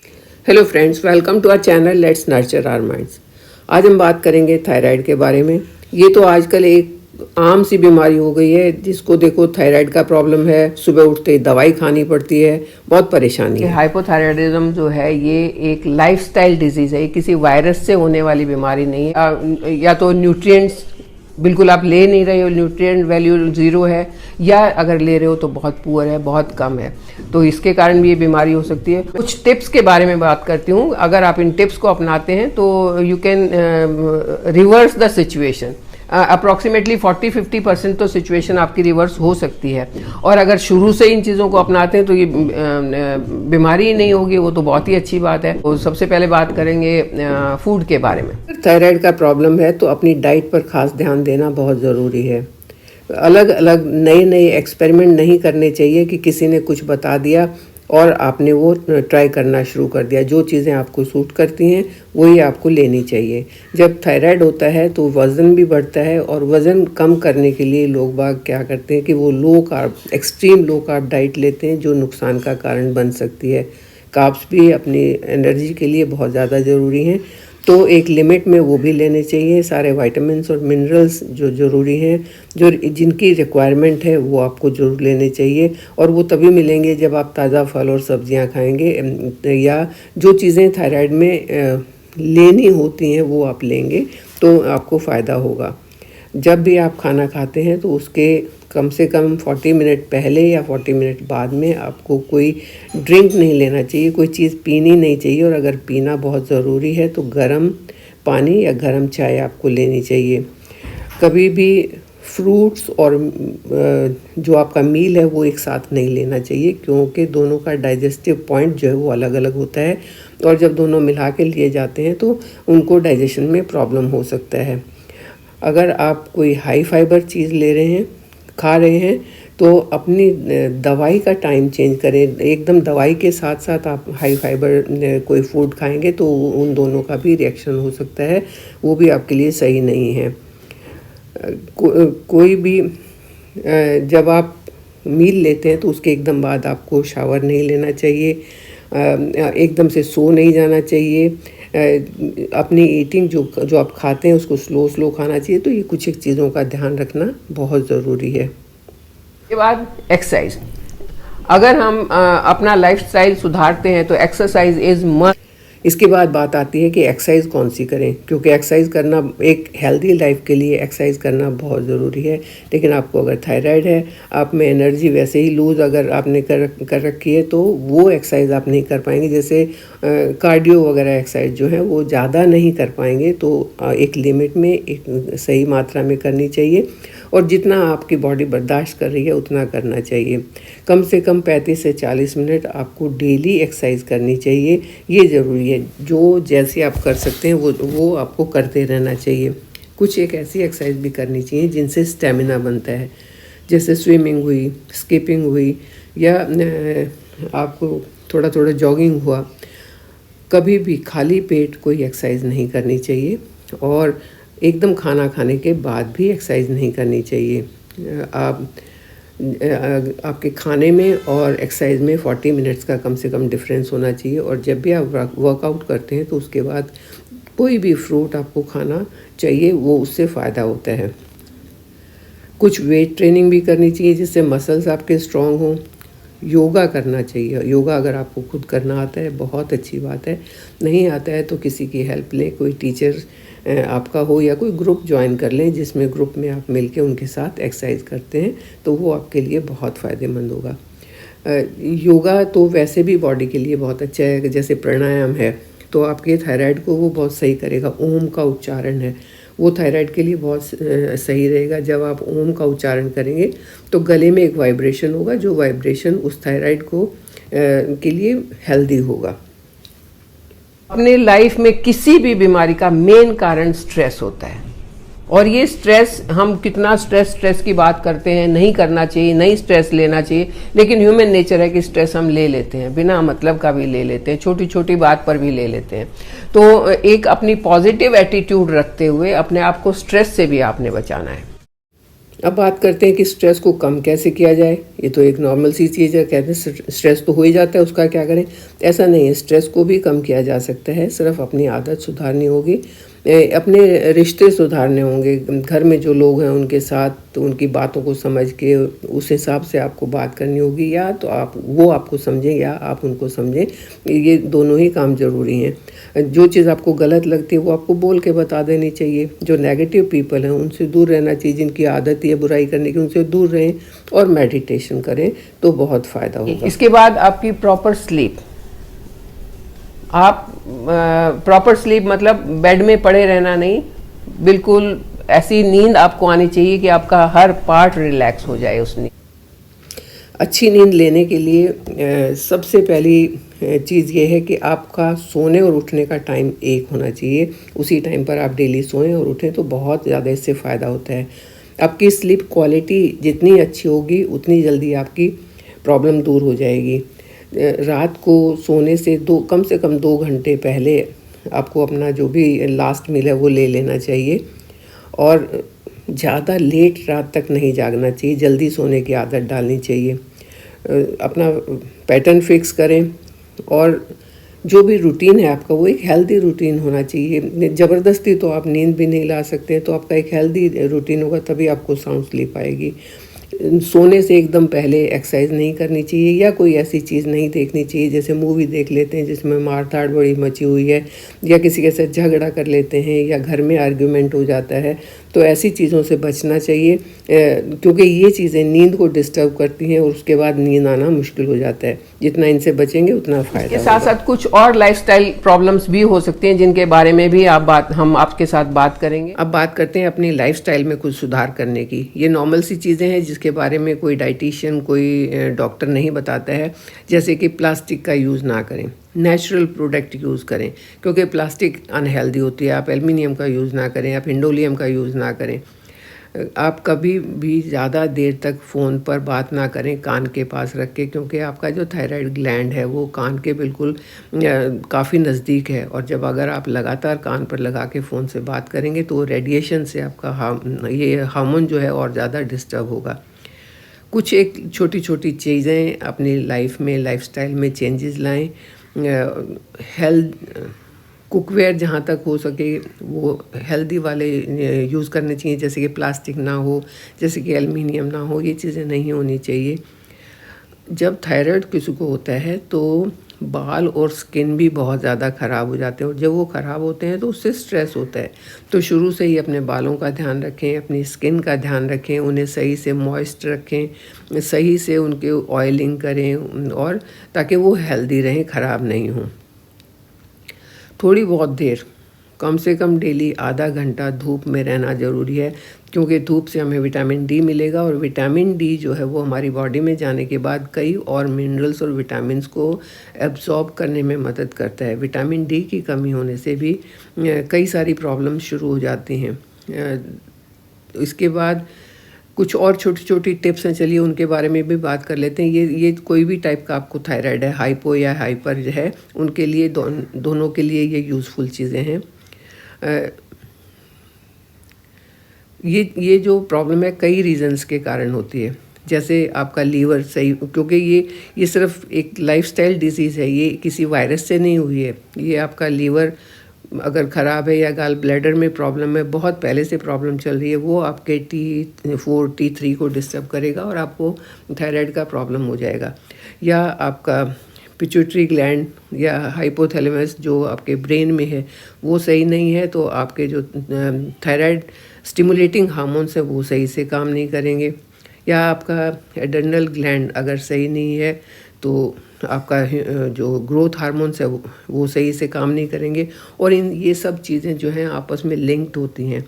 Hello friends, welcome to our channel let's nurture our minds. आज हम बात करेंगे थायराइड के बारे में। ये तो आजकल एक आम सी बीमारी हो गई है। जिसको देखो थायराइड का प्रॉब्लम है, सुबह उठते ही दवाई खानी पड़ती है, बहुत परेशानी है। हाइपोथायराइडिज्म जो है ये एक लाइफस्टाइल डिजीज़ है, ये किसी वायरस से होने वाली बीमारी नहीं है। या तो न्यूट्रिएंट्स बिल्कुल आप ले नहीं रहे हो, न्यूट्रिएंट वैल्यू ज़ीरो है, या अगर ले रहे हो तो बहुत पुअर है, बहुत कम है, तो इसके कारण भी ये बीमारी हो सकती है। कुछ टिप्स के बारे में बात करती हूँ। अगर आप इन टिप्स को अपनाते हैं तो you can reverse the situation. Approximately 40-50% तो सिचुएशन आपकी रिवर्स हो सकती है। और अगर शुरू से इन चीज़ों को अपनाते हैं तो ये बीमारी ही नहीं होगी, वो तो बहुत ही अच्छी बात है। तो सबसे पहले बात करेंगे फूड के बारे में। थायराइड का प्रॉब्लम है तो अपनी डाइट पर खास ध्यान देना बहुत ज़रूरी है। अलग अलग नए नए एक्सपेरिमेंट नहीं करने चाहिए कि किसी ने कुछ बता दिया और आपने वो ट्राई करना शुरू कर दिया। जो चीज़ें आपको सूट करती हैं वही आपको लेनी चाहिए। जब थायराइड होता है तो वज़न भी बढ़ता है, और वज़न कम करने के लिए लोग बाग क्या करते हैं कि वो low carb, extreme low carb diet लेते हैं, जो नुकसान का कारण बन सकती है। कार्ब्स भी अपनी एनर्जी के लिए बहुत ज़्यादा ज़रूरी हैं, तो एक लिमिट में वो भी लेने चाहिए। सारे विटामिन्स और मिनरल्स जो ज़रूरी हैं, जो जिनकी रिक्वायरमेंट है, वो आपको ज़रूर लेने चाहिए। और वो तभी मिलेंगे जब आप ताज़ा फल और सब्जियां खाएंगे, या जो चीज़ें थायराइड में लेनी होती हैं वो आप लेंगे तो आपको फ़ायदा होगा। जब भी आप खाना खाते हैं तो उसके कम से कम 40 मिनट पहले या 40 मिनट बाद में आपको कोई ड्रिंक नहीं लेना चाहिए, कोई चीज़ पीनी नहीं चाहिए। और अगर पीना बहुत ज़रूरी है तो गर्म पानी या गर्म चाय आपको लेनी चाहिए। कभी भी फ्रूट्स और जो आपका मील है वो एक साथ नहीं लेना चाहिए, क्योंकि दोनों का डाइजेस्टिव पॉइंट जो है वो अलग अलग होता है, और जब दोनों मिला के लिए जाते हैं तो उनको डाइजेशन में प्रॉब्लम हो सकता है। अगर आप कोई हाई फाइबर चीज़ ले रहे हैं, खा रहे हैं, तो अपनी दवाई का टाइम चेंज करें। एकदम दवाई के साथ साथ आप हाई फाइबर कोई फूड खाएंगे तो उन दोनों का भी रिएक्शन हो सकता है, वो भी आपके लिए सही नहीं है। कोई भी जब आप मील लेते हैं तो उसके एकदम बाद आपको शावर नहीं लेना चाहिए, एकदम से सो नहीं जाना चाहिए। अपनी ईटिंग जो आप खाते हैं उसको स्लो खाना चाहिए। तो ये कुछ एक चीज़ों का ध्यान रखना बहुत ज़रूरी है। के बाद एक्सरसाइज। अगर हम अपना लाइफस्टाइल सुधारते हैं तो एक्सरसाइज इज़ मस्ट। इसके बाद बात आती है कि एक्सरसाइज कौन सी करें, क्योंकि एक्सरसाइज करना एक हेल्दी लाइफ के लिए एक्सरसाइज करना बहुत ज़रूरी है। लेकिन आपको अगर थायराइड है, आप में एनर्जी वैसे ही लूज़ अगर आपने कर रखी है, तो वो एक्सरसाइज आप नहीं कर पाएंगे। जैसे कार्डियो वगैरह एक्सरसाइज जो है वो ज़्यादा नहीं कर पाएंगे, तो एक लिमिट में, एक सही मात्रा में करनी चाहिए। और जितना आपकी बॉडी बर्दाश्त कर रही है उतना करना चाहिए। कम से कम 35 से 40 मिनट आपको डेली एक्सरसाइज करनी चाहिए, ये ज़रूरी है। जो जैसे आप कर सकते हैं वो आपको करते रहना चाहिए। कुछ एक ऐसी एक्सरसाइज भी करनी चाहिए जिनसे स्टेमिना बनता है, जैसे स्विमिंग हुई, स्किपिंग हुई, या आपको थोड़ा थोड़ा जॉगिंग हुआ। कभी भी खाली पेट कोई एक्सरसाइज नहीं करनी चाहिए, और एकदम खाना खाने के बाद भी एक्सरसाइज नहीं करनी चाहिए। आपके खाने में और एक्सरसाइज में 40 मिनट्स का कम से कम डिफरेंस होना चाहिए। और जब भी आप वर्कआउट करते हैं तो उसके बाद कोई भी फ्रूट आपको खाना चाहिए, वो उससे फ़ायदा होता है। कुछ वेट ट्रेनिंग भी करनी चाहिए जिससे मसल्स आपके स्ट्रॉन्ग हों। योगा करना चाहिए। योगा अगर आपको खुद करना आता है बहुत अच्छी बात है, नहीं आता है तो किसी की हेल्प लें, कोई टीचर आपका हो, या कोई ग्रुप ज्वाइन कर लें जिसमें ग्रुप में आप मिलके उनके साथ एक्सरसाइज करते हैं, तो वो आपके लिए बहुत फ़ायदेमंद होगा। योगा तो वैसे भी बॉडी के लिए बहुत अच्छा है। जैसे प्राणायाम है तो आपके थायराइड को वो बहुत सही करेगा। ओम का उच्चारण है, वो थायराइड के लिए बहुत सही रहेगा। जब आप ओम का उच्चारण करेंगे तो गले में एक वाइब्रेशन होगा, जो वाइब्रेशन उस थायराइड को के लिए हेल्दी होगा। अपने लाइफ में किसी भी बीमारी का मेन कारण स्ट्रेस होता है, और ये स्ट्रेस, हम कितना स्ट्रेस की बात करते हैं, नहीं करना चाहिए, नहीं स्ट्रेस लेना चाहिए, लेकिन ह्यूमन नेचर है कि स्ट्रेस हम ले लेते हैं, बिना मतलब का भी ले लेते हैं, छोटी छोटी बात पर भी ले लेते हैं। तो एक अपनी पॉजिटिव एटीट्यूड रखते हुए अपने आप को स्ट्रेस से भी आपने बचाना है। अब बात करते हैं कि स्ट्रेस को कम कैसे किया जाए। ये तो एक नॉर्मल सी चीज़ है, कहते हैं स्ट्रेस तो हो ही जाता है, उसका क्या करें। ऐसा नहीं है, स्ट्रेस को भी कम किया जा सकता है। सिर्फ अपनी आदत सुधारनी होगी, अपने रिश्ते सुधारने होंगे। घर में जो लोग हैं उनके साथ तो उनकी बातों को समझ के उस हिसाब से आपको बात करनी होगी, या तो वो आपको समझें या आप उनको समझें। ये दोनों ही काम ज़रूरी हैं। जो चीज़ आपको गलत लगती है वो आपको बोल के बता देनी चाहिए। जो नेगेटिव पीपल हैं उनसे दूर रहना चाहिए, जिनकी आदत है बुराई करने की उनसे दूर रहें और मेडिटेशन करें तो बहुत फ़ायदा होगा। इसके बाद आपकी प्रॉपर स्लीप। आप प्रॉपर स्लीप मतलब बेड में पड़े रहना नहीं, बिल्कुल ऐसी नींद आपको आनी चाहिए कि आपका हर पार्ट रिलैक्स हो जाए उस नींद। अच्छी नींद लेने के लिए सबसे पहली चीज़ ये है कि आपका सोने और उठने का टाइम एक होना चाहिए। उसी टाइम पर आप डेली सोएं और उठें तो बहुत ज़्यादा इससे फ़ायदा होता है। आपकी स्लीप क्वालिटी जितनी अच्छी होगी उतनी जल्दी आपकी प्रॉब्लम दूर हो जाएगी। रात को सोने से कम से कम 2 घंटे पहले आपको अपना जो भी लास्ट मील है वो ले लेना चाहिए, और ज़्यादा लेट रात तक नहीं जागना चाहिए। जल्दी सोने की आदत डालनी चाहिए। अपना पैटर्न फिक्स करें, और जो भी रूटीन है आपका वो एक हेल्दी रूटीन होना चाहिए। ज़बरदस्ती तो आप नींद भी नहीं ला सकते, तो आपका एक हेल्दी रूटीन होगा तभी आपको साउंड स्लीप आएगी। सोने से एकदम पहले एक्सरसाइज नहीं करनी चाहिए, या कोई ऐसी चीज़ नहीं देखनी चाहिए जैसे मूवी देख लेते हैं जिसमें मारधाड़ बड़ी मची हुई है, या किसी के साथ झगड़ा कर लेते हैं, या घर में आर्ग्यूमेंट हो जाता है। तो ऐसी चीज़ों से बचना चाहिए, क्योंकि ये चीज़ें नींद को डिस्टर्ब करती हैं और उसके बाद नींद आना मुश्किल हो जाता है। जितना इनसे बचेंगे उतना फ़ायदा। इसके साथ साथ कुछ और लाइफस्टाइल प्रॉब्लम्स भी हो सकती हैं जिनके बारे में भी हम आपके साथ बात करेंगे। अब बात करते हैं अपनी लाइफस्टाइल में कुछ सुधार करने की। ये नॉर्मल सी चीज़ें हैं जिसके बारे में कोई डाइटिशियन, कोई डॉक्टर नहीं बताता है। जैसे कि प्लास्टिक का यूज़ ना करें, नेचुरल प्रोडक्ट यूज़ करें, क्योंकि प्लास्टिक अनहेल्दी होती है। आप एल्युमिनियम का यूज़ ना करें, आप इंडोलियम का यूज़ ना करें। आप कभी भी ज़्यादा देर तक फ़ोन पर बात ना करें कान के पास रख के, क्योंकि आपका जो थायराइड ग्लैंड है वो कान के बिल्कुल काफ़ी नज़दीक है, और जब अगर आप लगातार कान पर लगा के फ़ोन से बात करेंगे तो रेडिएशन से आपका ये हार्मोन जो है और ज़्यादा डिस्टर्ब होगा। कुछ एक छोटी छोटी चीज़ें अपनी लाइफ में, लाइफस्टाइल में चेंजेस लाएं। हेल्थ कुकवेयर जहाँ तक हो सके वो हेल्दी वाले यूज़ करने चाहिए, जैसे कि प्लास्टिक ना हो, जैसे कि एल्युमिनियम ना हो। ये चीज़ें नहीं होनी चाहिए। जब थायराइड किसी को होता है तो बाल और स्किन भी बहुत ज़्यादा ख़राब हो जाते हैं, और जब वो ख़राब होते हैं तो उससे स्ट्रेस होता है। तो शुरू से ही अपने बालों का ध्यान रखें, अपनी स्किन का ध्यान रखें, उन्हें सही से मॉइस्ट रखें, सही से उनके ऑयलिंग करें, और ताकि वो हेल्दी रहें, ख़राब नहीं हों। थोड़ी बहुत देर, कम से कम डेली आधा घंटा धूप में रहना ज़रूरी है, क्योंकि धूप से हमें विटामिन डी मिलेगा, और विटामिन डी जो है वो हमारी बॉडी में जाने के बाद कई और मिनरल्स और विटामिन्स को एब्जॉर्ब करने में मदद करता है। विटामिन डी की कमी होने से भी कई सारी प्रॉब्लम शुरू हो जाती हैं। इसके बाद कुछ और छोटी छोटी टिप्स हैं, चलिए उनके बारे में भी बात कर लेते हैं। ये कोई भी टाइप का आपको थायराइड है, हाइपो या हाइपर है, उनके लिए दोनों के लिए ये यूज़फुल चीज़ें हैं। ये जो प्रॉब्लम है कई रीजंस के कारण होती है। जैसे आपका लीवर सही, क्योंकि ये सिर्फ एक लाइफस्टाइल डिजीज़ है, ये किसी वायरस से नहीं हुई है। ये आपका लीवर अगर ख़राब है या गाल ब्लैडर में प्रॉब्लम है, बहुत पहले से प्रॉब्लम चल रही है, वो आपके T4 T3 को डिस्टर्ब करेगा और आपको थायराइड का प्रॉब्लम हो जाएगा। या आपका पिट्यूटरी ग्लैंड या हाइपोथैलेमस जो आपके ब्रेन में है वो सही नहीं है, तो आपके जो थायराइड स्टिमुलेटिंग हार्मोन्स हैं वो सही से काम नहीं करेंगे। या आपका एड्रेनल ग्लैंड अगर सही नहीं है तो आपका जो ग्रोथ हार्मोन्स है वो सही से काम नहीं करेंगे। और ये सब चीज़ें जो हैं आपस में लिंक्ड होती हैं।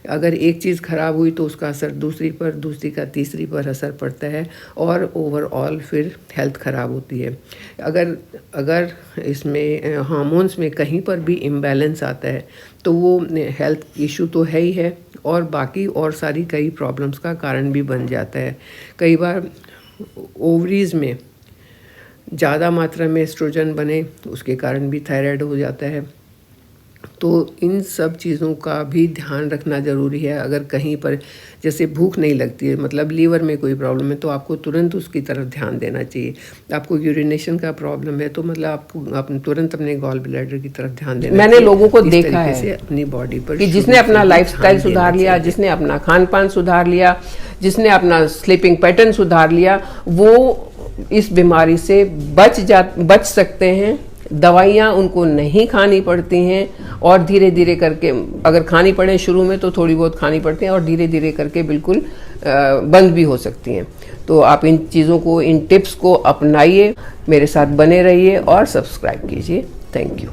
अगर एक चीज़ ख़राब हुई तो उसका असर दूसरी पर, दूसरी का तीसरी पर असर पड़ता है, और ओवरऑल फिर हेल्थ ख़राब होती है। अगर इसमें हार्मोन्स में कहीं पर भी इम्बैलेंस आता है तो वो हेल्थ इशू तो है ही है, और बाकी और सारी कई प्रॉब्लम्स का कारण भी बन जाता है। कई बार ओवरीज़ में ज़्यादा मात्रा में एस्ट्रोजन बने, उसके कारण भी थायराइड हो जाता है। तो इन सब चीज़ों का भी ध्यान रखना ज़रूरी है। अगर कहीं पर जैसे भूख नहीं लगती है, मतलब लीवर में कोई प्रॉब्लम है, तो आपको तुरंत उसकी तरफ ध्यान देना चाहिए। आपको यूरिनेशन का प्रॉब्लम है तो मतलब आपको तुरंत अपने गॉल ब्लैडर की तरफ ध्यान देना मैंने चाहिए। लोगों को इस देखा तरीके है से अपनी बॉडी पर कि जिसने शुरू अपना से ही लाइफस्टाइल ध्यान सुधार देना लिया, चाहिए। जिसने अपना खान पान सुधार लिया, जिसने अपना स्लीपिंग पैटर्न सुधार लिया, वो इस बीमारी से बच सकते हैं। दवाइयाँ उनको नहीं खानी पड़ती हैं और धीरे धीरे करके, अगर खानी पड़े शुरू में तो थोड़ी बहुत खानी पड़ती हैं और धीरे धीरे करके बिल्कुल बंद भी हो सकती हैं। तो आप इन चीज़ों को, इन टिप्स को अपनाइए, मेरे साथ बने रहिए और सब्सक्राइब कीजिए। Thank you.